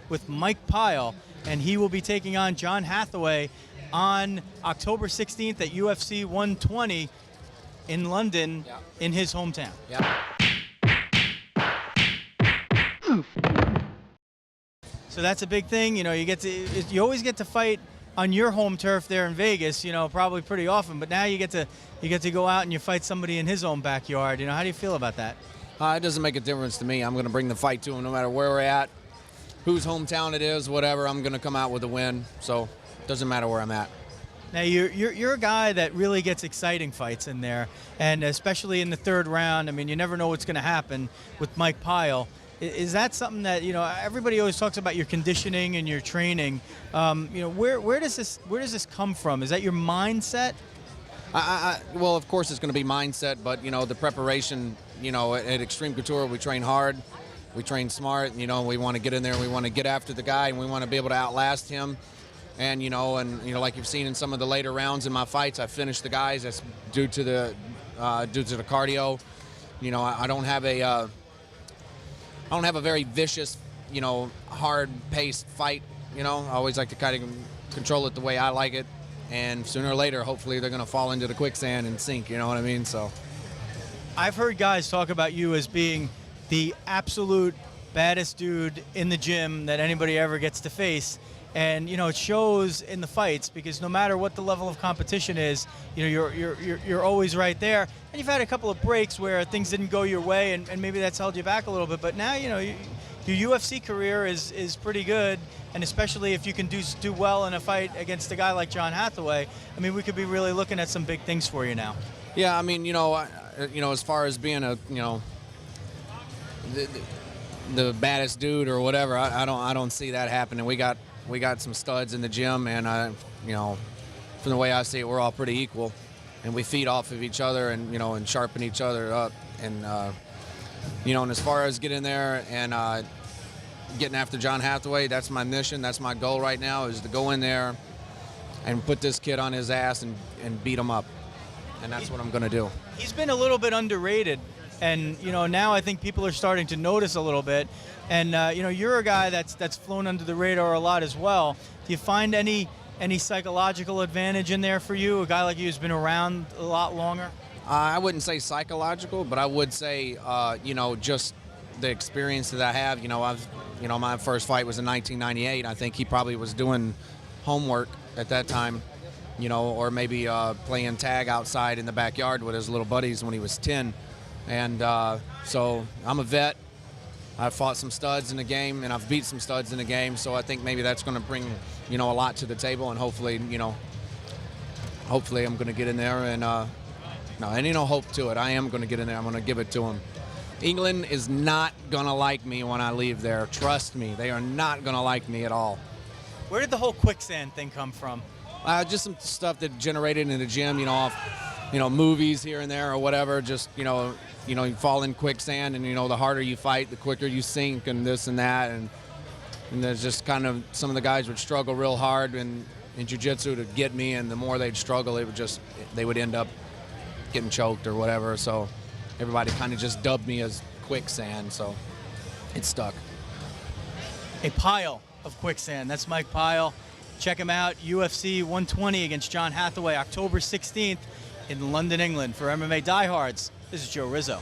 with Mike Pyle, and he will be taking on John Hathaway on October 16th at UFC 120 in London, in his hometown. So that's a big thing. You know, you always get to fight on your home turf there in Vegas, you know, probably pretty often, but now you get to go out and you fight somebody in his own backyard. You know, how do you feel about that? It doesn't make a difference to me. I'm going to bring the fight to him no matter where we're at, whose hometown it is, whatever. I'm going to come out with a win, so it doesn't matter where I'm at. Now, you're a guy that really gets exciting fights in there, and especially in the third round. I mean, you never know what's going to happen with Mike Pyle. Is that something that, you know, everybody always talks about your conditioning and your training? You know, where does this come from? Is that your mindset? Well, of course it's going to be mindset, but, you know, the preparation, you know, at Xtreme Couture, we train hard, we train smart, you know, we want to get in there, we want to get after the guy, and we want to be able to outlast him. And, you know, like you've seen in some of the later rounds in my fights, I finished the guys. That's due to the cardio. You know, I don't have a very vicious, you know, hard-paced fight. You know, I always like to kind of control it the way I like it. And sooner or later, hopefully, they're going to fall into the quicksand and sink. You know what I mean? So, I've heard guys talk about you as being the absolute baddest dude in the gym that anybody ever gets to face. And, you know, it shows in the fights, because no matter what the level of competition is, you know, you're always right there. And you've had a couple of breaks where things didn't go your way, and maybe that's held you back a little bit. But now, you know, your UFC career is pretty good, and especially if you can do well in a fight against a guy like John Hathaway, I mean, we could be really looking at some big things for you now. Yeah, I mean, you know, as far as being a, you know, the baddest dude or whatever, I don't see that happening. We got some studs in the gym, and you know, from the way I see it, we're all pretty equal, and we feed off of each other, and, you know, and sharpen each other up. And you know, and as far as getting there and getting after John Hathaway, that's my mission. That's my goal right now, is to go in there and put this kid on his ass and beat him up, and that's what I'm going to do. He's been a little bit underrated, and, you know, now I think people are starting to notice a little bit. And you know, you're a guy that's flown under the radar a lot as well. Do you find any psychological advantage in there for you? A guy like you who's been around a lot longer? I wouldn't say psychological, but I would say, you know, just the experience that I have. You know, my first fight was in 1998. I think he probably was doing homework at that time, you know, or maybe playing tag outside in the backyard with his little buddies when he was 10. And so I'm a vet. I've fought some studs in the game, and I've beat some studs in the game, so I think maybe that's going to bring, you know, a lot to the table, and hopefully, you know, hopefully I'm going to get in there and, no, ain't no hope to it. I am going to get in there. I'm going to give it to him. England is not going to like me when I leave there. Trust me. They are not going to like me at all. Where did the whole quicksand thing come from? Just some stuff that generated in the gym, you know, off, you know, movies here and there or whatever. Just, you know, you fall in quicksand, and, you know, the harder you fight, the quicker you sink, and this and that. And there's just kind of, some of the guys would struggle real hard in jiu-jitsu to get me, and the more they'd struggle, they would end up getting choked or whatever. So everybody kind of just dubbed me as quicksand, so it stuck. A pile of quicksand. That's Mike Pyle. Check him out, UFC 120 against John Hathaway, October 16th in London, England. For MMA Diehards, this is Joe Rizzo.